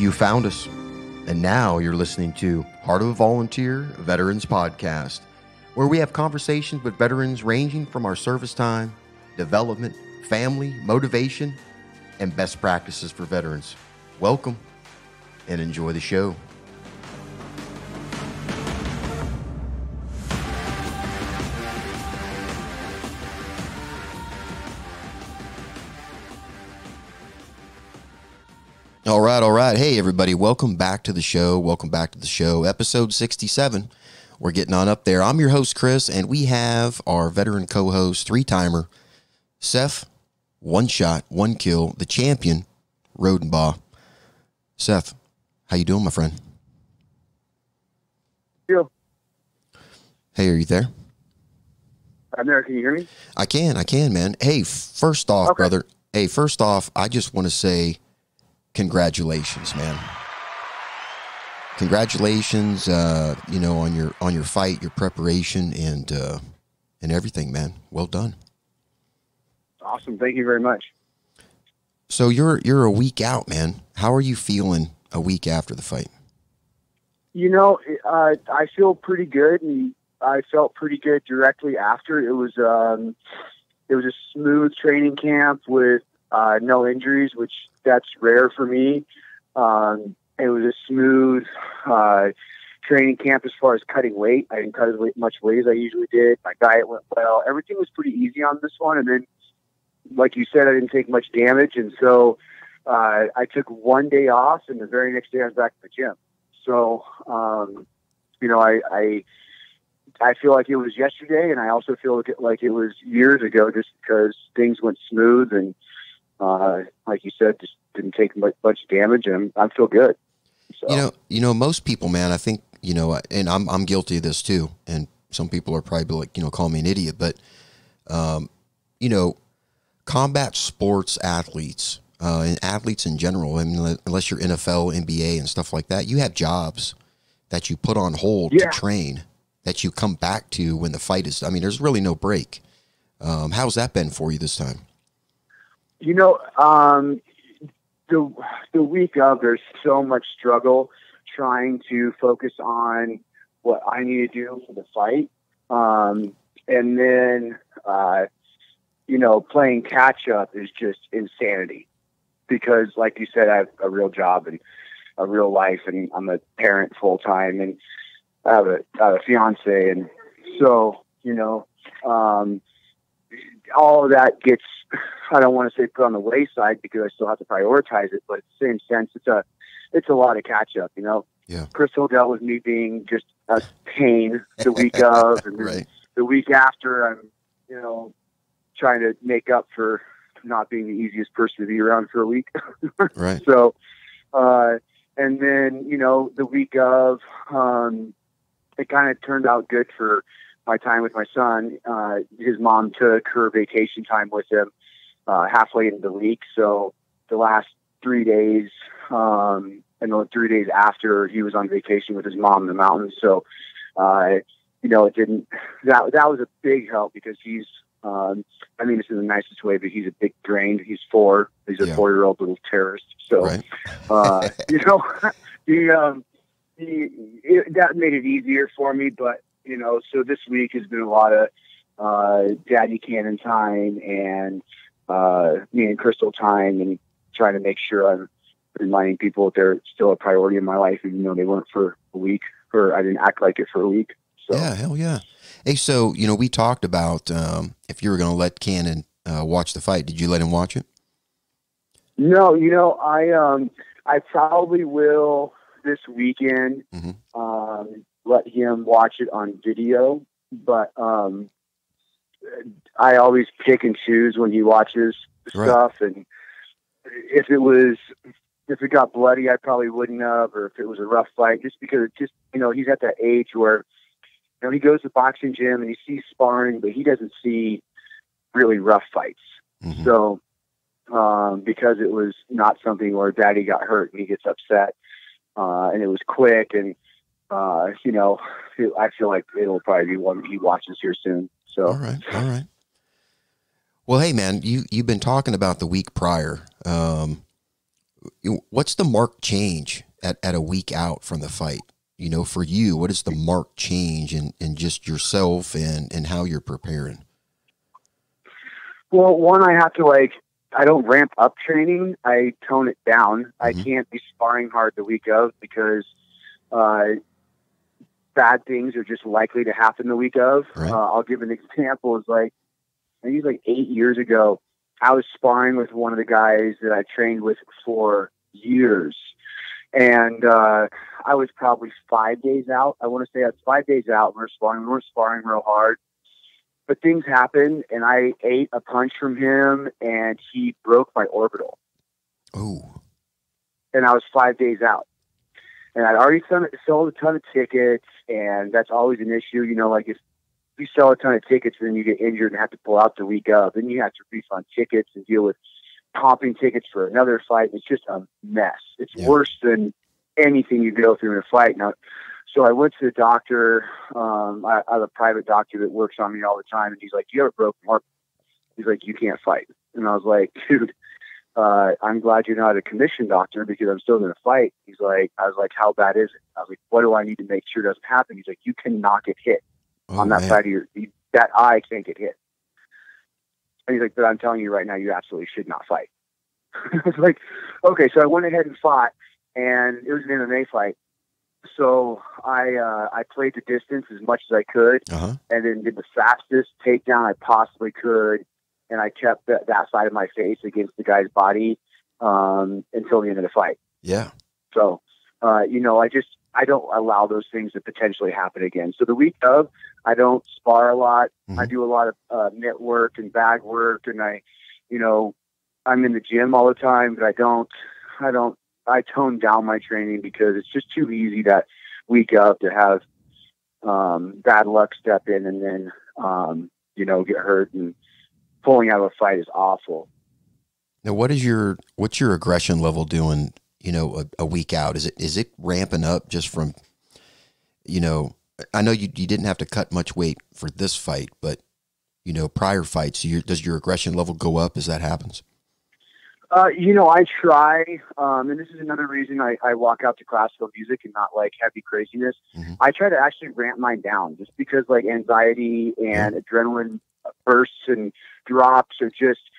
You found us, and now you're listening to Heart of a Volunteer Veterans Podcast, where we have conversations with veterans ranging from our service time, development, family, motivation, and best practices for veterans. Welcome, and enjoy the show. All right. Hey, everybody. Welcome back to the show. Episode 67. We're getting on up there. I'm your host, Chris, and we have our veteran co-host, three-timer, Seth, one shot, one kill, the champion, Rodenbaugh. Seth, how you doing, my friend? Yeah. Hey, are you there? I'm there. Can you hear me? I can, man. Hey, first off, brother. Hey, first off, I just want to say congratulations, man. Congratulations, on your fight, your preparation, and everything, man. Well done. Awesome. Thank you very much. So you're a week out, man. How are you feeling a week after the fight? I feel pretty good, and I felt pretty good directly after. It was a smooth training camp with no injuries, which that's rare for me. It was a smooth training camp as far as cutting weight. I didn't cut as much weight as I usually did. My diet went well. Everything was pretty easy on this one. And then, like you said, I didn't take much damage. And so I took one day off, and the very next day I was back at the gym. So, I feel like it was yesterday, and I also feel like it was years ago just because things went smooth and, like you said, just didn't take much damage, and I feel good. So. Most people, man, I think, and I'm guilty of this too. And some people are probably call me an idiot, but, combat sports athletes, and athletes in general, I mean, unless you're NFL, NBA and stuff like that, you have jobs that you put on hold to train that you come back to when the fight is, there's really no break. How's that been for you this time? The week of, there's so much struggle trying to focus on what I need to do for the fight. And then, playing catch up is just insanity because, like you said, I have a real job and a real life, and I'm a parent full time, and I have a fiance. And so, all of that gets, I don't want to say put on the wayside because I still have to prioritize it, but at the same sense, it's a lot of catch up, Yeah. Crystal dealt with me being just a pain the week of, and right. The week after I'm, trying to make up for not being the easiest person to be around for a week. Right. So, and then, the week of, it kind of turned out good for my time with my son. His mom took her vacation time with him halfway into the week. So the last 3 days, and the 3 days after, he was on vacation with his mom in the mountains. So, it didn't, that was a big help because he's, this is the nicest way, but he's a big brain. He's 4. He's a 4-year-old little terrorist. So, right. that made it easier for me, but, so this week has been a lot of Daddy Cannon time and me and Crystal time, and trying to make sure I'm reminding people that they're still a priority in my life, even though they weren't for a week, or I didn't act like it for a week. So. Yeah, hell yeah. Hey, so, we talked about if you were going to let Cannon watch the fight. Did you let him watch it? No, I probably will this weekend. Mm-hmm. Let him watch it on video, but I always pick and choose when he watches stuff, and if it got bloody, I probably wouldn't have, or if it was a rough fight, just because he's at that age where he goes to the boxing gym and he sees sparring, but he doesn't see really rough fights. Mm-hmm. So because it was not something where Daddy got hurt and he gets upset, and it was quick, and I feel like it'll probably be one he watches here soon. So all right. Well, hey man, you've been talking about the week prior. what's the marked change at a week out from the fight? You know, for you, what is the marked change in just yourself and how you're preparing? Well, one, I have to I don't ramp up training. I tone it down. Mm-hmm. I can't be sparring hard the week of because bad things are just likely to happen the week of. Right. I'll give an example. It's I think 8 years ago, I was sparring with one of the guys that I trained with for years. And I was probably 5 days out. I want to say I was 5 days out. We weren't sparring real hard. But things happened, and I ate a punch from him, and he broke my orbital. Oh. And I was 5 days out. And I'd already sold a ton of tickets, and that's always an issue. You know, if you sell a ton of tickets and then you get injured and have to pull out the week of, then you have to refund tickets and deal with comping tickets for another fight. It's just a mess. It's worse than anything you go through in a fight. Now, so I went to the doctor. I have a private doctor that works on me all the time, and he's like, "You have a broken orbital." He's like, "You can't fight." And I was like, "Dude, I'm glad you're not a commissioned doctor because I'm still going to fight." I was like, "How bad is it?" I was like, "What do I need to make sure doesn't happen?" He's like, "You cannot get hit on that side of that eye can't get hit." And he's like, "But I'm telling you right now, you absolutely should not fight." I was like, "Okay." So I went ahead and fought, and it was an MMA fight. So I played the distance as much as I could, and then did the fastest takedown I possibly could, and I kept that side of my face against the guy's body until the end of the fight. Yeah. So, I don't allow those things to potentially happen again. So the week of, I don't spar a lot. Mm-hmm. I do a lot of mitt work and bag work, and I'm in the gym all the time, but I tone down my training because it's just too easy that week of to have bad luck step in and then get hurt, and pulling out of a fight is awful. Now, what's your aggression level doing, a week out? Is it ramping up just from, I know you didn't have to cut much weight for this fight, but, prior fights, does your aggression level go up as that happens? I try, and this is another reason I walk out to classical music and not heavy craziness. Mm-hmm. I try to actually ramp mine down just because anxiety and adrenaline bursts and drops are just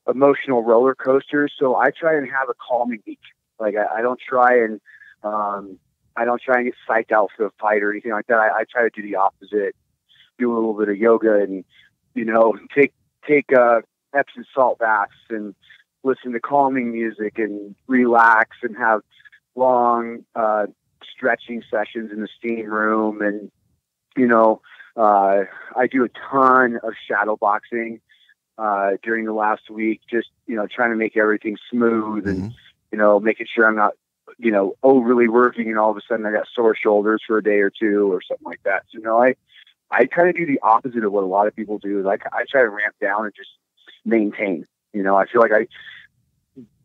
emotional roller coasters. So I try and have a calming week. I don't try and get psyched out for the fight or anything like that. I try to do the opposite, do a little bit of yoga and, take Epsom salt baths and listen to calming music and relax and have long stretching sessions in the steam room. And, I do a ton of shadow boxing during the last week, just, trying to make everything smooth and, making sure I'm not, overly working and all of a sudden I got sore shoulders for a day or two or something like that. So, I kind of do the opposite of what a lot of people do. I try to ramp down and just maintain. I feel like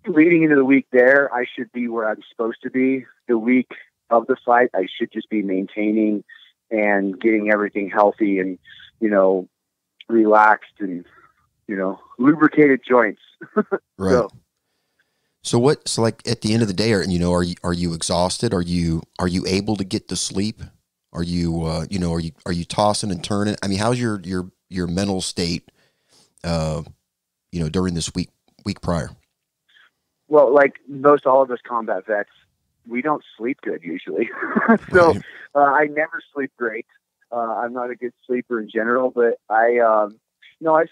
leading into the week there, I should be where I'm supposed to be. The week of the fight, I should just be maintaining and getting everything healthy and, relaxed and, lubricated joints. Right. So at the end of the day, are you exhausted? Are you able to get to sleep? Are you, are you tossing and turning? I mean, how's your mental state, during this week prior? Well, like most all of us combat vets, we don't sleep good usually. So right. I never sleep great. I'm not a good sleeper in general, but I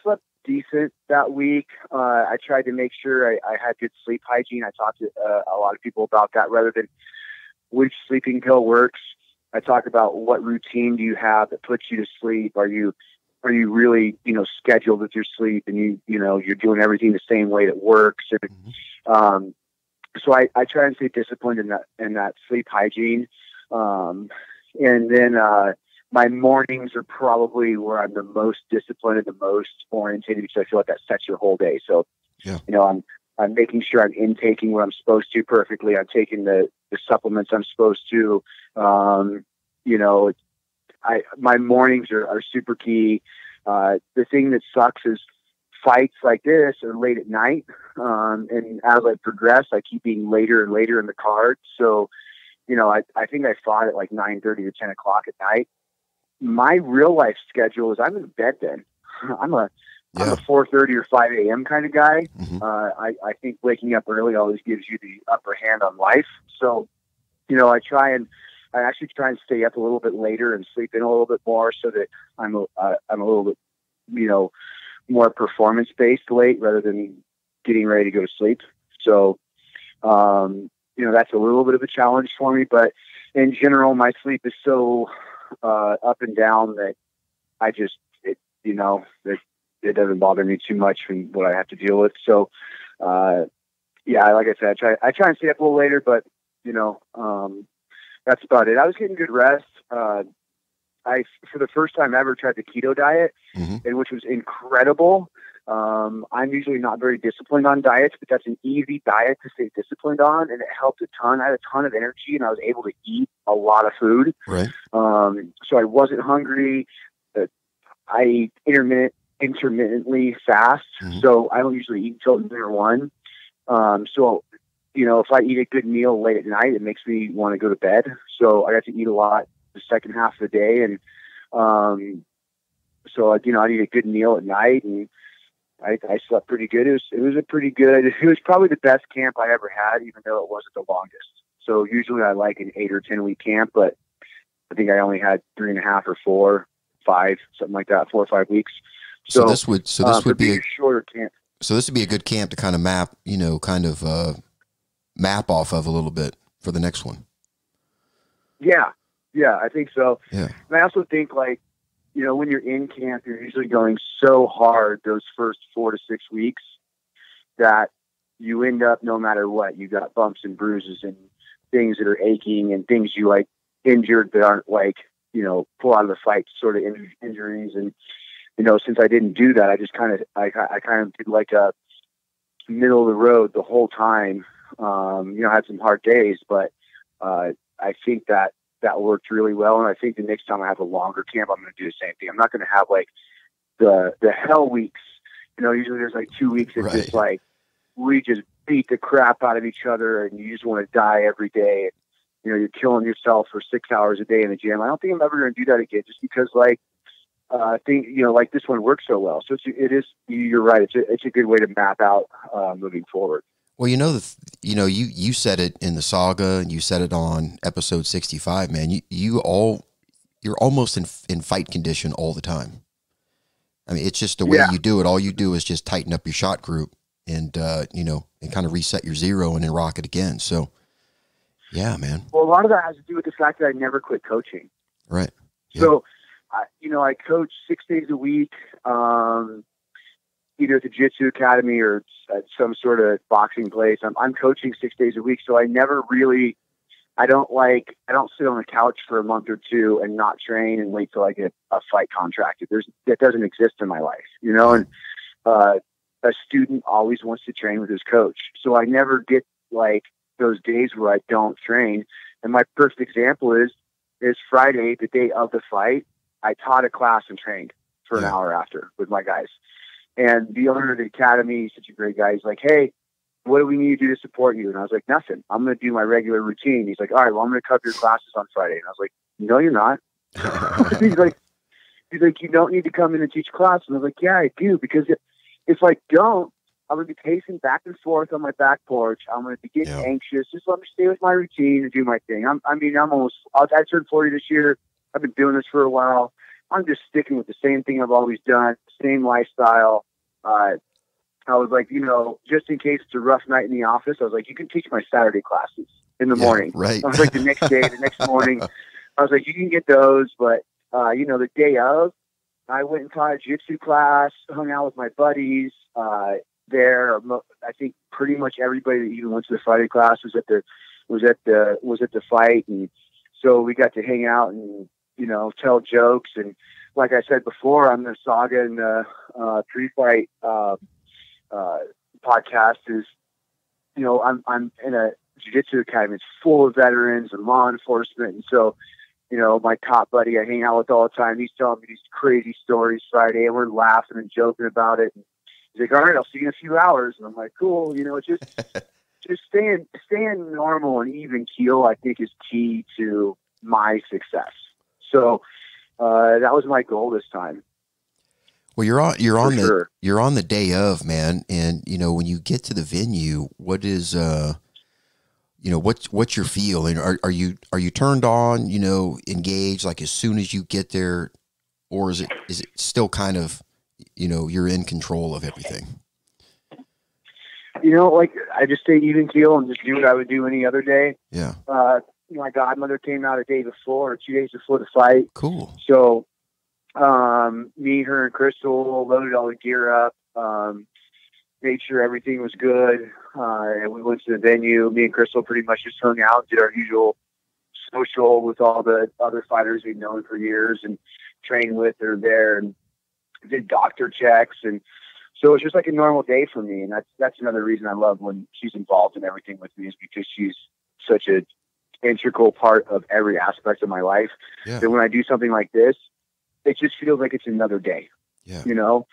slept decent that week. I tried to make sure I had good sleep hygiene. I talked to a lot of people about that rather than which sleeping pill works. I talk about what routine do you have that puts you to sleep. Are you really, scheduled with your sleep and you're doing everything the same way that works. And, so I try and stay disciplined in that sleep hygiene. And then, my mornings are probably where I'm the most disciplined and the most oriented because I feel like that sets your whole day. So, yeah. I'm making sure I'm intaking what I'm supposed to perfectly. I'm taking the supplements I'm supposed to. My mornings are super key. The thing that sucks is fights like this are late at night. And as I progress, I keep being later and later in the card. So, you know, I think I fought at like 9:30 or 10 o'clock at night. My real life schedule is I'm in bed then. I'm a 4:30 or 5 a.m. kind of guy. I think waking up early always gives you the upper hand on life. So, you know, I actually try and stay up a little bit later and sleep in a little bit more so that I'm a little bit, you know, more performance based late rather than getting ready to go to sleep. So, you know, that's a little bit of a challenge for me, but in general, my sleep is so up and down that it doesn't bother me too much from what I have to deal with. So, yeah, like I said, I try and stay up a little later, but you know, that's about it. I was getting good rest. I, for the first time ever, tried the keto diet, and which was incredible. I'm usually not very disciplined on diets, but that's an easy diet to stay disciplined on, and it helped a ton. I had a ton of energy, and I was able to eat a lot of food. Right. So I wasn't hungry. I eat intermittently fast, so I don't usually eat until noon or 1. So, you know, if I eat a good meal late at night, it makes me want to go to bed. So I got to eat a lot the second half of the day, and so you know, I eat a good meal at night, and I slept pretty good. It was probably the best camp I ever had, even though it wasn't the longest. So usually I like an 8 or 10 week camp, but I think I only had 3.5 or 4, 5, something like that, 4 or 5 weeks. So this would be a shorter camp. So this would be a good camp to kind of map off of a little bit for the next one. Yeah, I think so. Yeah. And I also think, like, you know, when you're in camp, you're usually going so hard those first 4 to 6 weeks that you end up, no matter what, you got bumps and bruises and things that are aching and things you like injured that aren't like, you know, pull out of the fight sort of injuries. And, you know, since I didn't do that, I just kind of did like a middle of the road the whole time. You know, I had some hard days, but I think that worked really well. And I think the next time I have a longer camp, I'm going to do the same thing. I'm not going to have like the hell weeks. You know, usually there's like 2 weeks that just like, we just beat the crap out of each other and you just want to die every day. And, you know, you're killing yourself for 6 hours a day in the gym. I don't think I'm ever going to do that again, just because like, I think, you know, like this one works so well. So you're right. It's a good way to map out moving forward. Well, you know, you said it in the saga, and you said it on episode 65, man. You're almost in fight condition all the time. I mean, it's just the way you do it. All you do is just tighten up your shot group and, you know, and kind of reset your zero and then rock it again. So, yeah, man. Well, a lot of that has to do with the fact that I never quit coaching. Right. Yeah. So, you know, I coach 6 days a week, either at the Jiu-Jitsu Academy or at some sort of boxing place. I'm coaching 6 days a week. So I never really, I don't sit on the couch for a month or two and not train and wait till I get a fight contracted. That doesn't exist in my life, you know, and, a student always wants to train with his coach. So I never get like those days where I don't train. And my perfect example is Friday, the day of the fight. I taught a class and trained for an hour after with my guys. And the owner of the academy, he's such a great guy. He's like, "Hey, what do we need to do to support you?" And I was like, "Nothing. I'm going to do my regular routine." He's like, "All right, well, I'm going to cover your classes on Friday." And I was like, "No, you're not." He's like, "You don't need to come in and teach class." And I was like, "Yeah, I do, because if I don't, I'm going to be pacing back and forth on my back porch. I'm going to be getting anxious. Just let me stay with my routine and do my thing." I turned 40 this year. I've been doing this for a while. I'm just sticking with the same thing I've always done, same lifestyle. I was like, you know, just in case it's a rough night in the office, I was like, you can teach my Saturday classes in the morning. Right. I was like, the next morning, I was like, you can get those. But, you know, the day of, I went and taught a jiu-jitsu class, hung out with my buddies there. I think pretty much everybody that even went to the Friday class was at the fight. And so we got to hang out and, you know, tell jokes. And like I said before on the saga and the pre-fight podcast is, you know, I'm in a jiu-jitsu academy. It's full of veterans and law enforcement. And so, you know, my top buddy I hang out with all the time, he's telling me these crazy stories Friday, and we're laughing and joking about it. And, He's like, all right, I'll see you in a few hours. And I'm like, cool. You know, it's just staying normal and even keel, I think, is key to my success. So that was my goal this time. Well, you're on sure. you're on the day of, man, and you know when you get to the venue, what is you know what's your feeling? Are you turned on? You know, engaged like as soon as you get there, or is it still kind of, you know, you're in control of everything? You know, like I just stay even keel and just do what I would do any other day. Yeah. My godmother came out a day before or 2 days before the fight. Cool. So me, her, and Crystal loaded all the gear up, made sure everything was good. And we went to the venue. Me and Crystal pretty much just hung out, did our usual social with all the other fighters we've known for years and trained with that are there, and did doctor checks. And so it's just like a normal day for me. And that's another reason I love when she's involved in everything with me, is because she's such a integral part of every aspect of my life. Yeah. That when I do something like this, it just feels like it's another day. Yeah. You know,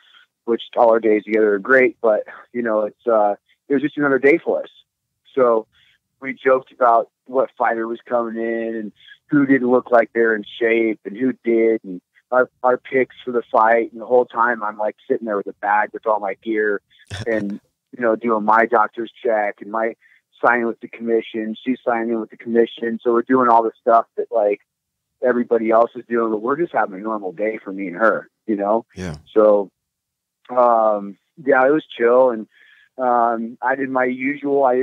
which all our days together are great, but you know, it was just another day for us. So we joked about what fighter was coming in and who didn't look like they're in shape and who did, and our picks for the fight. And the whole time I'm like sitting there with a bag with all my gear and, you know, doing my doctor's check and my signing with the commission. She's signing with the commission. So we're doing all the stuff that like everybody else is doing, but we're just having a normal day for me and her, you know? Yeah. So, yeah, it was chill. And, I did my usual. I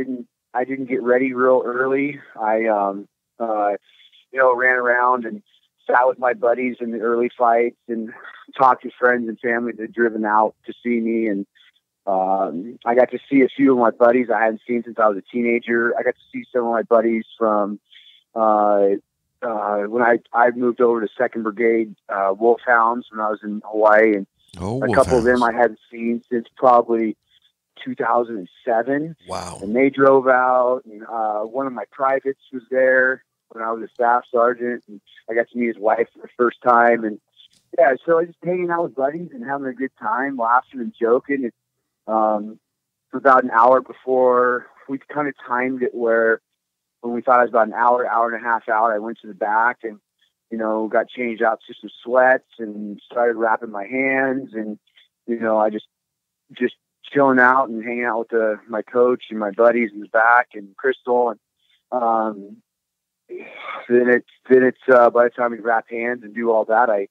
didn't get ready real early. I, you know, ran around and sat with my buddies in the early fights and talked to friends and family that had driven out to see me. And, I got to see a few of my buddies I hadn't seen since I was a teenager. I got to see some of my buddies from, when I moved over to 2nd Brigade, Wolfhounds when I was in Hawaii, and a couple of them I hadn't seen since probably 2007. Wow. And they drove out, and one of my privates was there when I was a staff sergeant, and I got to meet his wife for the first time. And yeah, so I was just hanging out with buddies and having a good time, laughing and joking. And for about an hour before, we kind of timed it where when we thought it was about an hour, hour and a half out, I went to the back and, you know, got changed out to some sweats and started wrapping my hands. And, you know, I just chilling out and hanging out with my coach and my buddies in the back and Crystal. And then it's by the time we wrap hands and do all that, I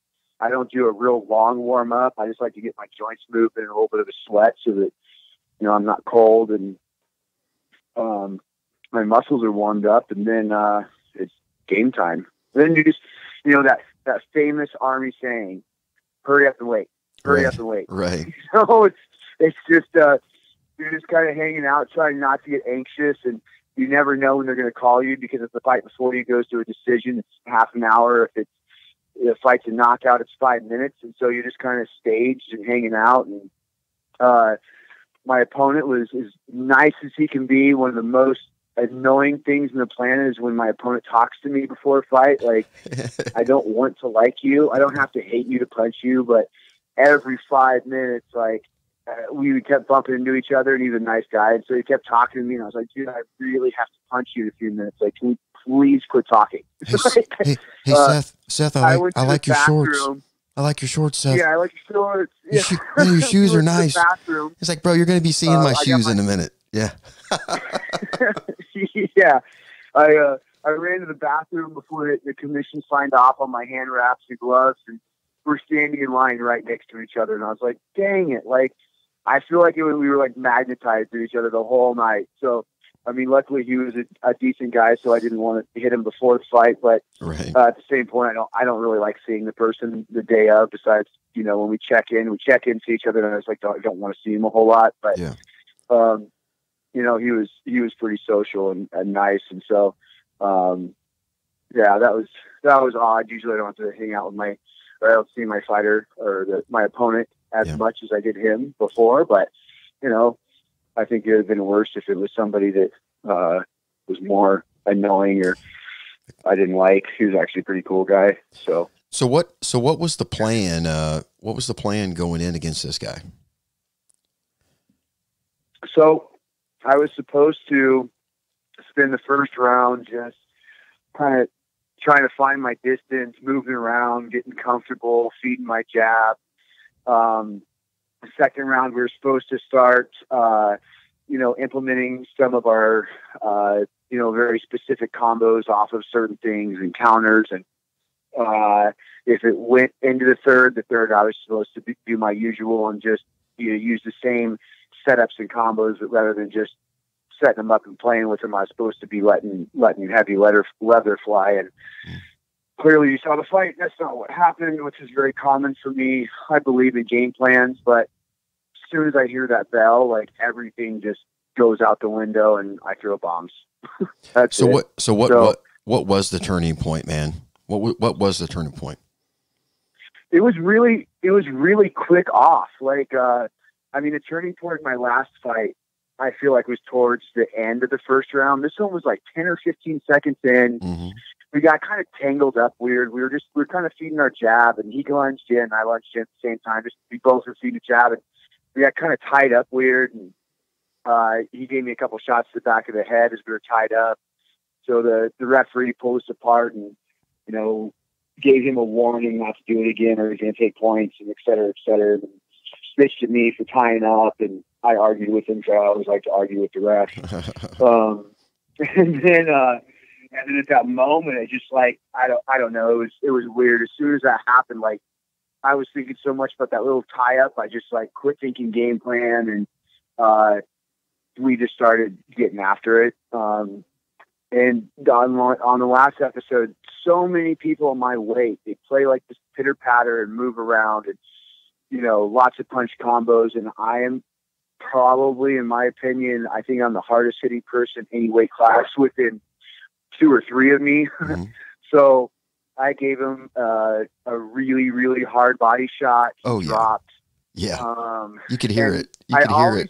don't do a real long warm up. I just like to get my joints moving and a little bit of a sweat so that, you know, I'm not cold and my muscles are warmed up, and then it's game time. And then you just, you know, that famous Army saying, hurry up and wait, hurry up and wait. Right. So it's just, you're just kind of hanging out, trying not to get anxious, and you never know when they're going to call you, because if the fight before you goes to a decision, it's half an hour. If the fight's a knockout, it's 5 minutes. And so you're just kind of staged and hanging out. And my opponent was as nice as he can be. One of the most annoying things in the planet is when my opponent talks to me before a fight. Like, I don't want to like you. I don't have to hate you to punch you, but every 5 minutes, like, we kept bumping into each other, and he's a nice guy. And so he kept talking to me, and I was like, dude, I really have to punch you in a few minutes. Like, can we please quit talking? Hey, Seth, I like your shorts. I like your shorts, Seth. Yeah, I like your shorts. Yeah. Your shoes are nice. It's like, bro, you're going to be seeing my shoes in a minute. Yeah. Yeah. I ran to the bathroom before the commission signed off on my hand wraps and gloves, and we're standing in line right next to each other. And I was like, dang it. Like, I feel like we were like magnetized to each other the whole night. So, I mean, luckily he was a decent guy, so I didn't want to hit him before the fight. But right. At the same point, I don't really like seeing the person the day of. Besides, you know, when we check in to each other, and I was like, I don't want to see him a whole lot. But, yeah. You know, he was pretty social and nice, and so, yeah, that was odd. Usually, I don't have to hang out with I don't see my fighter or my opponent as much as I did him before. But, you know, I think it would have been worse if it was somebody that was more annoying or I didn't like. He was actually a pretty cool guy. So what was the plan? What was the plan going in against this guy? So I was supposed to spend the first round just kind of trying to find my distance, moving around, getting comfortable, feeding my jab. The second round, we were supposed to start, implementing some of our, very specific combos off of certain things and counters. And if it went into the third, I was supposed to do my usual and just use the same setups and combos, but rather than just setting them up and playing with them, I was supposed to be letting heavy leather fly. And clearly you saw the fight. That's not what happened, which is very common for me. I believe in game plans, but as soon as I hear that bell, like everything just goes out the window and I throw bombs. That's so it. what was the turning point, man? What was the turning point? It was really quick off. The turning point in my last fight, I feel like was towards the end of the first round. This one was like 10 or 15 seconds in. Mm-hmm. We got kind of tangled up weird. We were kind of feeding our jab, and he lunged in, I lunged in at the same time. We both were feeding a jab, and we got kind of tied up weird. And he gave me a couple shots to the back of the head as we were tied up. So the referee pulled us apart and, gave him a warning not to do it again or he's going to take points and et cetera, et cetera. And snitched at me for tying up, and I argued with him, so I always like to argue with the ref. And then at that moment, it just like, I don't know. It was weird. As soon as that happened, like I was thinking so much about that little tie up. I just like quit thinking game plan, and we just started getting after it. And on the last episode, so many people in my weight, they play like this pitter patter and move around and, lots of punch combos. And I am probably, in my opinion, I think I'm the hardest hitting person any weight class within 2 or 3 of me. Mm-hmm. So I gave him a really, really hard body shot. He dropped. Yeah. You could hear it. You could hear it.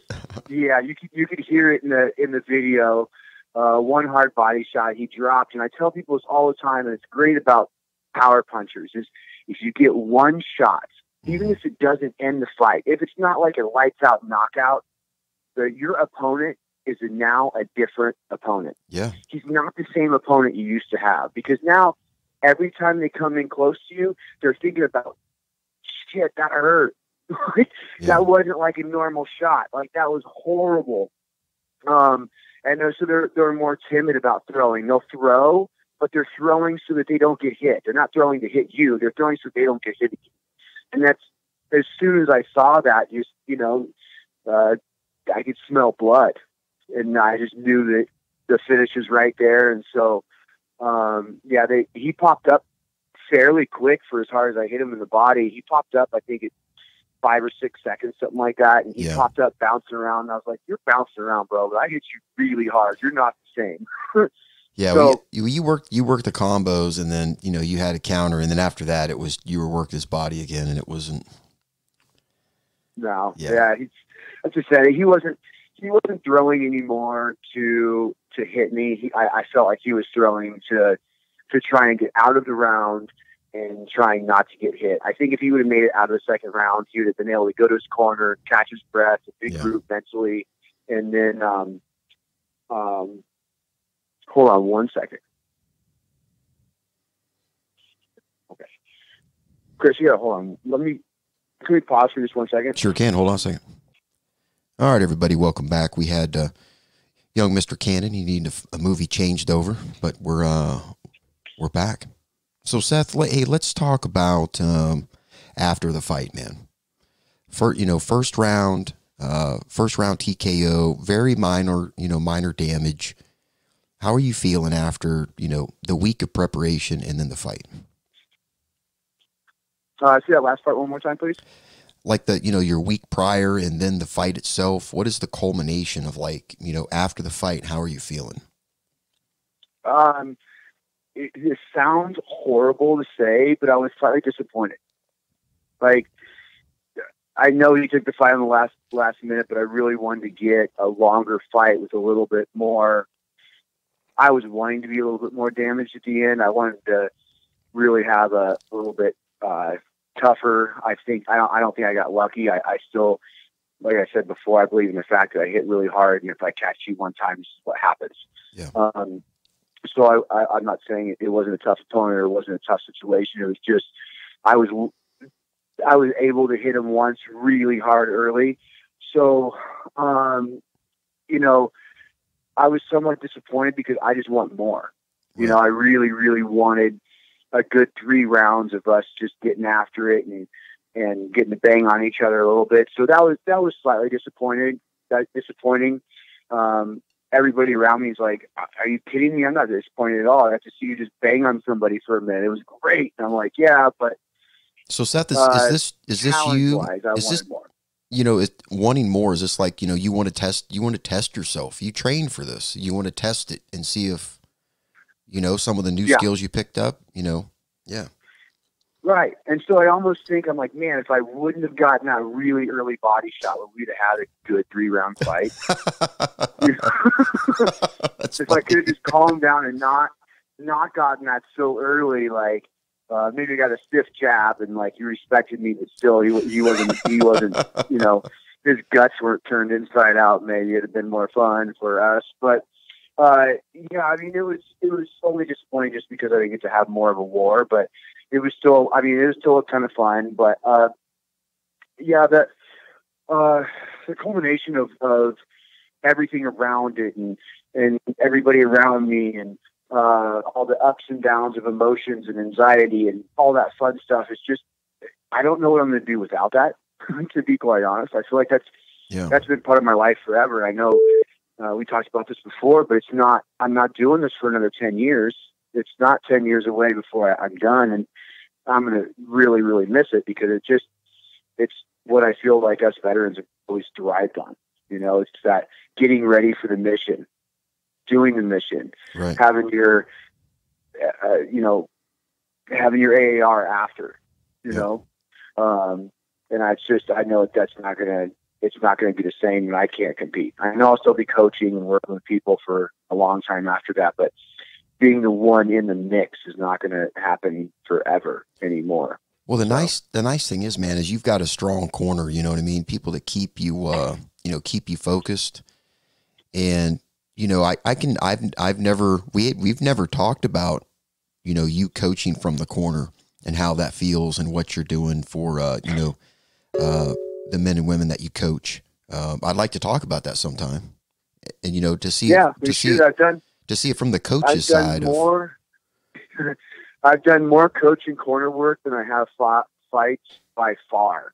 Yeah. You could hear it in the video. One hard body shot, he dropped. And I tell people this all the time, and it's great about power punchers, is if you get one shot, even if it doesn't end the fight, if it's not like a lights out knockout, your opponent is now a different opponent. Yeah. He's not the same opponent you used to have, because now every time they come in close to you, they're thinking about, shit, that hurt. That wasn't like a normal shot. Like, that was horrible. And so they're more timid about throwing. They'll throw, but they're throwing so that they don't get hit. They're not throwing to hit you. They're throwing so they don't get hit. And that's, as soon as I saw that, I could smell blood, and I just knew that the finish was right there. And so, he popped up fairly quick for as hard as I hit him in the body. He popped up, I think, at 5 or 6 seconds, something like that. And he popped up bouncing around. And I was like, you're bouncing around, bro, but I hit you really hard. You're not the same. Yeah. So, you worked the combos, and then, you had a counter. And then after that, it was, you were working his body again, and it wasn't. No. Yeah. As I said, he wasn't throwing anymore to hit me. I felt like he was throwing to try and get out of the round and trying not to get hit. I think if he would have made it out of the second round, he would have been able to go to his corner, catch his breath, a big group mentally, and then hold on one second. Okay. Chris, you gotta hold on. Can we pause for just 1 second? Sure can. Hold on a second. All right, everybody, welcome back. We had young Mr. Cannon. He needed a movie changed over, but we're back. So Seth, hey, let's talk about after the fight, man. First round TKO, very minor damage. How are you feeling after the week of preparation and then the fight? Say that last part one more time, please. Like your week prior and then the fight itself. What is the culmination of after the fight? How are you feeling? It sounds horrible to say, but I was slightly disappointed. Like, I know he took the fight on the last minute, but I really wanted to get a longer fight with a little bit more. I was wanting to be a little bit more damaged at the end. I wanted to really have a little bit tougher. I don't think I got lucky. I still like I said before, I believe in the fact that I hit really hard, and if I catch you one time, this is what happens. Yeah. So I'm not saying it wasn't a tough opponent or it wasn't a tough situation. It was just I was able to hit him once really hard early. So, you know, I was somewhat disappointed because I just want more. Right. You know, I really, really wanted a good 3 rounds of us just getting after it and getting the bang on each other a little bit. So that was slightly disappointing. Everybody around me is like, "Are you kidding me? I'm not disappointed at all. I have to see you just bang on somebody for a minute. It was great." And I'm like, "Yeah, but." So Seth, is this you? Is this more. You know, wanting more? Is this like, you know, you want to test yourself? You train for this. You want to test it and see if, you know, some of the new skills you picked up. You know, yeah. Right. And so I almost think, I'm like, man, if I wouldn't have gotten that really early body shot, we'd have had a good 3-round fight. If I could have just calmed down and not gotten that so early, like maybe I got a stiff jab and like he respected me, but still he wasn't, you know, his guts weren't turned inside out. Maybe it'd have been more fun for us. But yeah, I mean, it was only disappointing just because I didn't get to have more of a war, but it was still a ton of fun. But yeah, the culmination of everything around it and everybody around me and all the ups and downs of emotions and anxiety and all that fun stuff is just, I don't know what I'm going to do without that. To be quite honest, I feel like that's been part of my life forever. I know we talked about this before, but I'm not doing this for another 10 years. It's not 10 years away before I'm done. And I'm going to really, really miss it because it's what I feel like us veterans have always thrived on. You know, it's that getting ready for the mission, doing the mission, right. having your, having your AAR after, you know, and I know that's not going to be the same and I can't compete. I know I'll still be coaching and working with people for a long time after that, but being the one in the mix is not going to happen forever anymore. Well, the nice thing is, man, is you've got a strong corner, you know what I mean? People that keep you, keep you focused. And, you know, we've never talked about, you know, you coaching from the corner and how that feels and what you're doing for, the men and women that you coach. I'd like to talk about that sometime and, you know, to see it from the coach's side. I've done more coaching corner work than I have fights by far.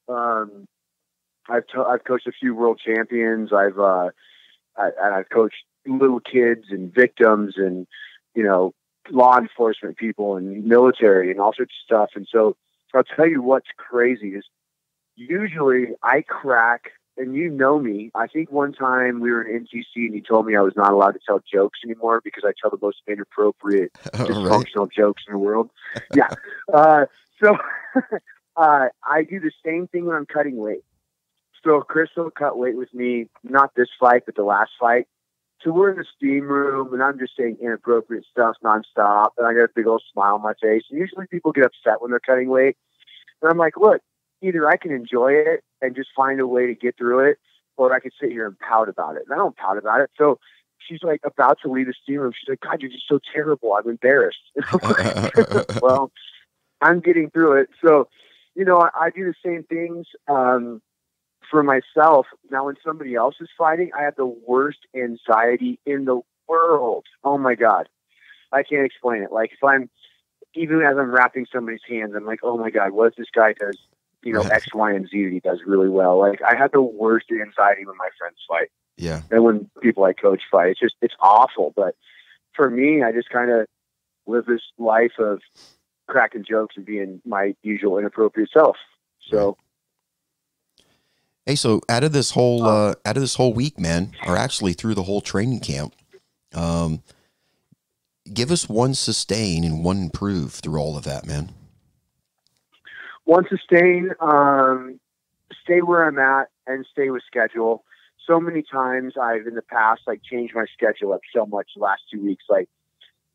I've coached a few world champions. I've coached little kids and victims and, you know, law enforcement people and military and all sorts of stuff. And so I'll tell you what's crazy is usually I crack, and you know me. I think one time we were in NTC and you told me I was not allowed to tell jokes anymore because I tell the most inappropriate, dysfunctional jokes in the world. Yeah. So I do the same thing when I'm cutting weight. So Crystal cut weight with me, not this fight, but the last fight. So we're in the steam room and I'm just saying inappropriate stuff nonstop. And I got a big old smile on my face. And usually people get upset when they're cutting weight. And I'm like, look, either I can enjoy it and just find a way to get through it, or I could sit here and pout about it. And I don't pout about it. So she's like about to leave the steam room. She's like, God, you're just so terrible. I'm embarrassed. Well, I'm getting through it. So, you know, I do the same things for myself. Now, when somebody else is fighting, I have the worst anxiety in the world. Oh my God. I can't explain it. Like even as I'm wrapping somebody's hands, I'm like, oh my God, what if this guy does, you know, X, Y, and Z that he does really well. Like I had the worst anxiety when my friends fight. Yeah. And when people I coach fight, it's awful. But for me, I just kind of live this life of cracking jokes and being my usual inappropriate self. So. Hey, so out of this whole week, man, or actually through the whole training camp, give us one sustain and one improve through all of that, man. One sustain, stay where I'm at and stay with schedule. So many times I've in the past changed my schedule up so much the last 2 weeks. Like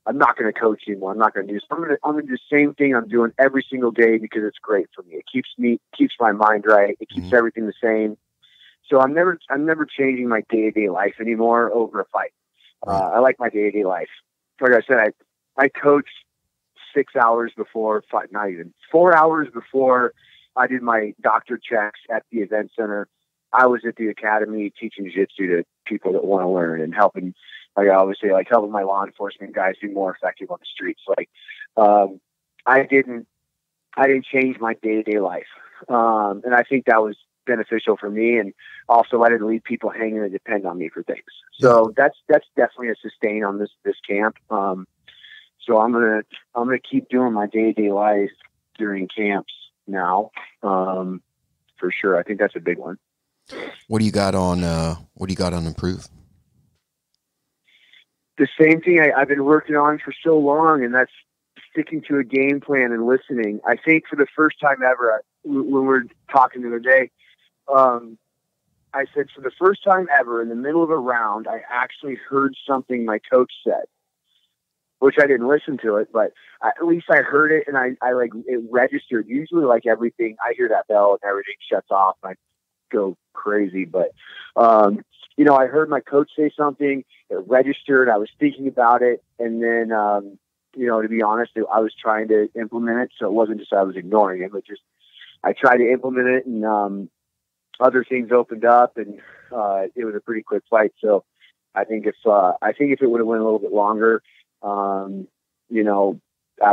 I'm not going to coach anymore. I'm not going to do this. I'm going to do the same thing I'm doing every single day because it's great for me. It keeps my mind right. It keeps everything the same. So I'm never changing my day-to-day life anymore over a fight. I like my day-to-day life. Like I said, I coach 6 hours before fight, not even 4 hours before I did my doctor checks at the event center. I was at the academy teaching jiu-jitsu to people that want to learn and helping, like I always say, like helping my law enforcement guys be more effective on the streets. Like, I didn't change my day-to-day life. And I think that was beneficial for me. And also I didn't leave people hanging and depend on me for things. So that's definitely a sustain on this camp. So I'm going to keep doing my day-to-day life during camps now. For sure. I think that's a big one. What do you got on Improve? The same thing I've been working on for so long, and that's sticking to a game plan and listening. I think for the first time ever, when we were talking the other day, I said for the first time ever in the middle of a round, I actually heard something my coach said, which I didn't listen to it, but at least I heard it, and I like it registered. Usually, like everything, I hear that bell and everything shuts off, and I go crazy. But I heard my coach say something. It registered. I was thinking about it, and then to be honest, I was trying to implement it, so it wasn't just I was ignoring it, but just I tried to implement it, and other things opened up, and it was a pretty quick fight. So I think if it would have went a little bit longer, I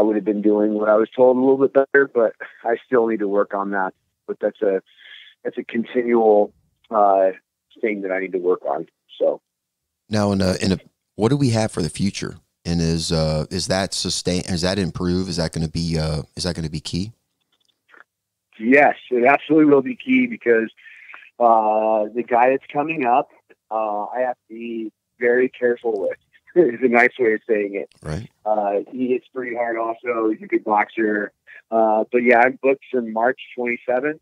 would have been doing what I was told a little bit better, but I still need to work on that. But that's a continual thing that I need to work on. So now, what do we have for the future? And is that sustain? Is that improve? Is that going to be key? Yes, it absolutely will be key, because the guy that's coming up, I have to be very careful with. Is a nice way of saying it. Right. He hits pretty hard also. He's a good boxer. But yeah, I'm booked for March 27th.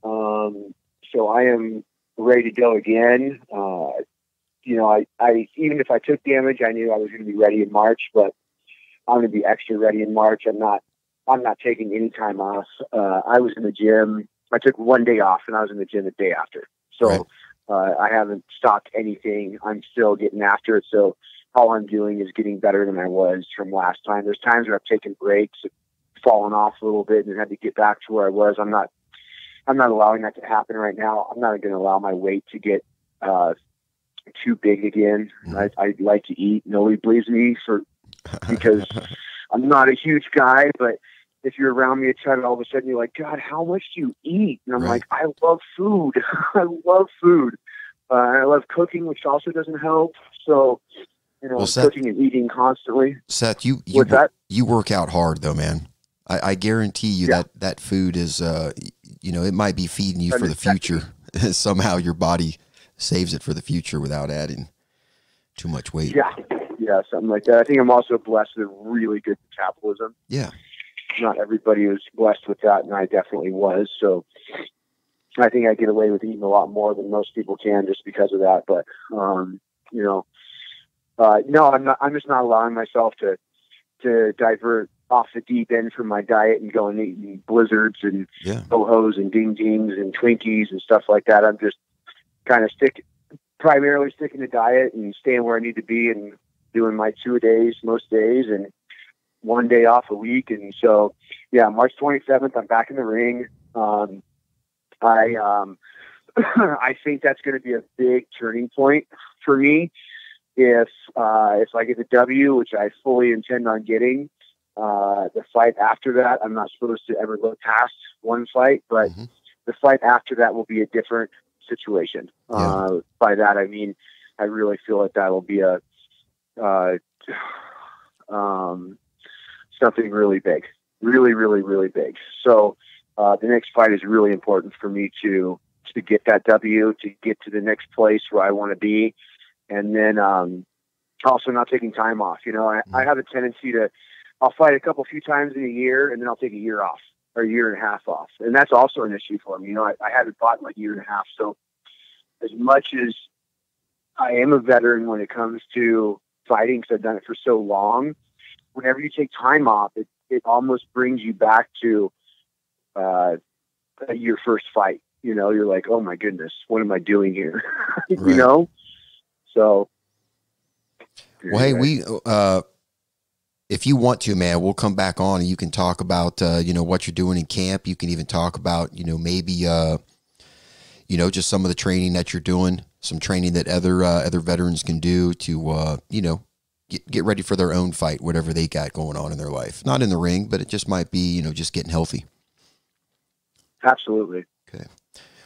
So I am ready to go again. I even if I took damage, I knew I was going to be ready in March, but I'm going to be extra ready in March. I'm not taking any time off. I was in the gym. I took one day off, and I was in the gym the day after. So right. I haven't stopped anything. I'm still getting after it. So all I'm doing is getting better than I was from last time. There's times where I've taken breaks, fallen off a little bit, and had to get back to where I was. I'm not allowing that to happen right now. I'm not going to allow my weight to get too big again. I like to eat. Nobody believes me because I'm not a huge guy, but if you're around me, it's kind of all of a sudden you're like, God, how much do you eat? And I'm like, I love food. I love food. I love cooking, which also doesn't help. So, Seth, cooking and eating constantly. Seth, you work out hard though, man. I guarantee you that food is, it might be feeding you for the future. Somehow your body saves it for the future without adding too much weight. Yeah, something like that. I think I'm also blessed with really good metabolism. Yeah. Not everybody was blessed with that, and I definitely was. So I think I get away with eating a lot more than most people can just because of that. But, no, I'm just not allowing myself to divert off the deep end from my diet and go and eating blizzards and ho-hos and ding-dings and Twinkies and stuff like that. I'm just kind of primarily sticking to diet and staying where I need to be and doing my 2 days most days and 1 day off a week. And so, March 27th, I'm back in the ring. I think that's going to be a big turning point for me. If I get the W, which I fully intend on getting, the fight after that, I'm not supposed to ever look past one fight, but the fight after that will be a different situation. By that, I mean, I really feel like that'll be something really big, really, really, really big. So, the next fight is really important for me to get that W, to get to the next place where I want to be. And then, also not taking time off. I have a tendency I'll fight a few times in a year, and then I'll take a year off or a year and a half off. And that's also an issue for me. I haven't fought in like a year and a half. So as much as I am a veteran when it comes to fighting, because I've done it for so long, whenever you take time off, it almost brings you back to your first fight. you're like, oh my goodness, what am I doing here? Right. So. Well, hey, if you want to, man, we'll come back on and you can talk about, what you're doing in camp. You can even talk about, maybe, just some of the training that you're doing, some training that other veterans can do to, get ready for their own fight, whatever they got going on in their life. Not in the ring, but it just might be, just getting healthy. Absolutely. Okay.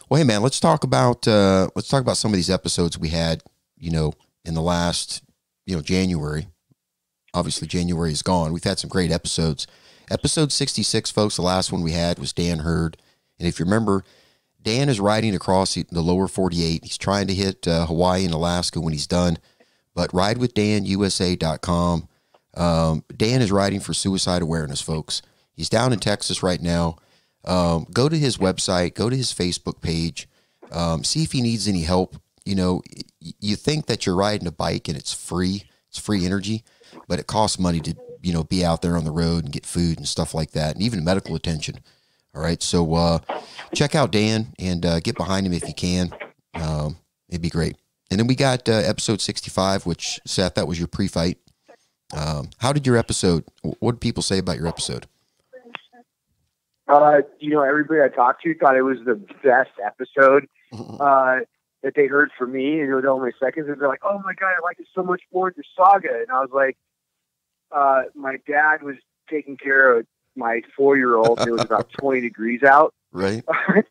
Well, hey man, let's talk about some of these episodes we had, in the last, January. Obviously January is gone. We've had some great episodes. Episode 66, folks, the last one we had was Dan Hurd. And if you remember, Dan is riding across the lower 48. He's trying to hit Hawaii and Alaska when he's done. But ridewithdanusa.com. Dan is riding for suicide awareness, folks. He's down in Texas right now. Go to his website, go to his Facebook page, see if he needs any help. You think that you're riding a bike and it's free energy, but it costs money to, be out there on the road and get food and stuff like that, and even medical attention. All right. So, check out Dan and, get behind him if you can. It'd be great. And then we got, episode 65, which Seth, that was your pre-fight. How did your episode, what did people say about your episode? Everybody I talked to thought it was the best episode that they heard from me, and it was only seconds, and they're like, "Oh my God, I like it so much more than Saga." And I was like, "My dad was taking care of my 4-year-old, and it was about 20 degrees out, right?"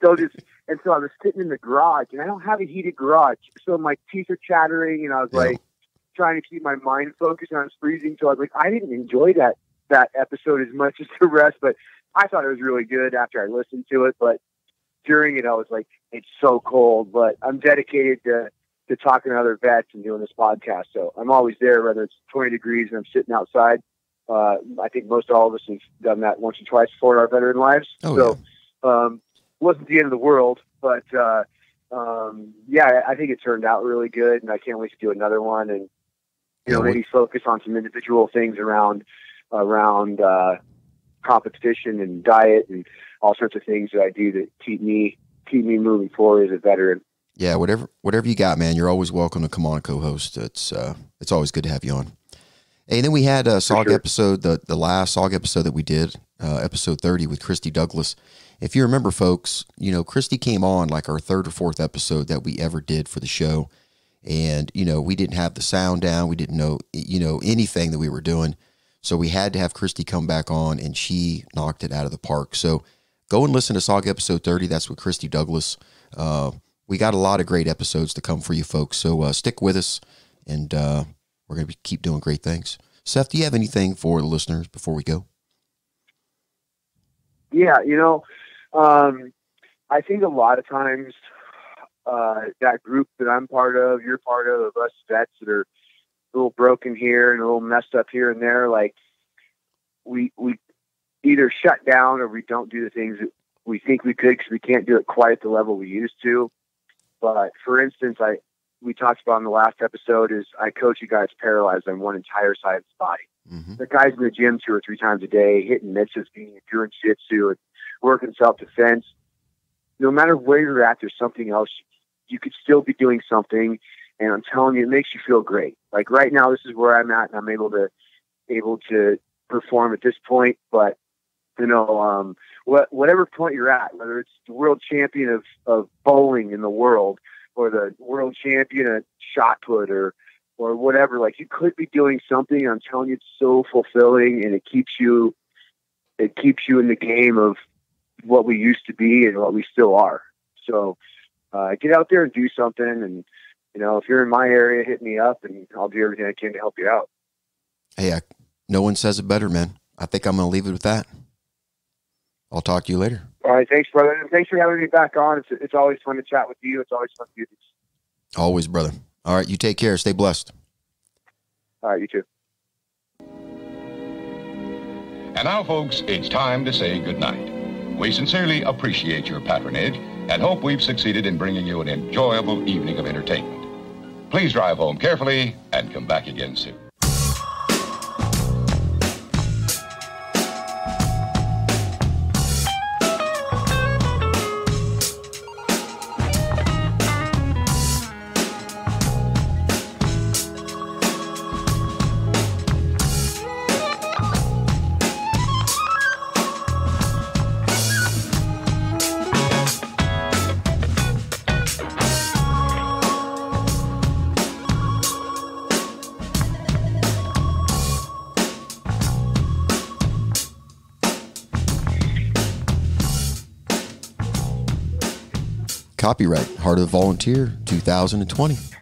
so I was sitting in the garage, and I don't have a heated garage, so my teeth are chattering, and I was like trying to keep my mind focused, and I was freezing. So I was like, I didn't enjoy that episode as much as the rest, but I thought it was really good after I listened to it, but during it, I was like, it's so cold, but I'm dedicated to talking to other vets and doing this podcast. So I'm always there, whether it's 20 degrees and I'm sitting outside. I think most all of us have done that once or twice before in our veteran lives. It wasn't the end of the world, but I think it turned out really good, and I can't wait to do another one and, maybe focus on some individual things around competition and diet and all sorts of things that I do that keep me moving forward as a veteran. Yeah, whatever you got, man. You're always welcome to come on and co-host. It's always good to have you on. Hey, and then we had a SOG episode, the last SOG episode that we did, episode 30 with Christy Douglas. If you remember, folks, Christy came on like our third or fourth episode that we ever did for the show, and we didn't have the sound down, we didn't know anything that we were doing. So we had to have Christy come back on, and she knocked it out of the park. So go and listen to SOG episode 30. That's with Christy Douglas. We got a lot of great episodes to come for you folks. So stick with us, and we're going to keep doing great things. Seth, do you have anything for the listeners before we go? Yeah, I think a lot of times that group that I'm part of, you're part of us vets that are a little broken here and a little messed up here and there, like we either shut down or we don't do the things that we think we could because we can't do it quite at the level we used to. But for instance, we talked about in the last episode is I coach you guys paralyzed on one entire side of his body. Mm-hmm. The guys in the gym 2 or 3 times a day, hitting mitts, doing jiu-jitsu and working self-defense. No matter where you're at, there's something else. You could still be doing something. And I'm telling you, it makes you feel great. Like right now, this is where I'm at, and I'm able to perform at this point. But whatever point you're at, whether it's the world champion of bowling in the world, or the world champion at shot put, or whatever, like you could be doing something. I'm telling you, it's so fulfilling, and it keeps you in the game of what we used to be and what we still are. So get out there and do something. And if you're in my area, hit me up, and I'll do everything I can to help you out. Hey, no one says it better, man. I think I'm going to leave it with that. I'll talk to you later. All right. Thanks, brother. And thanks for having me back on. It's always fun to chat with you. It's always fun to do this. Always, brother. All right. You take care. Stay blessed. All right. You too. And now, folks, it's time to say goodnight. We sincerely appreciate your patronage and hope we've succeeded in bringing you an enjoyable evening of entertainment. Please drive home carefully and come back again soon. Copyright Heart of the Volunteer 2020.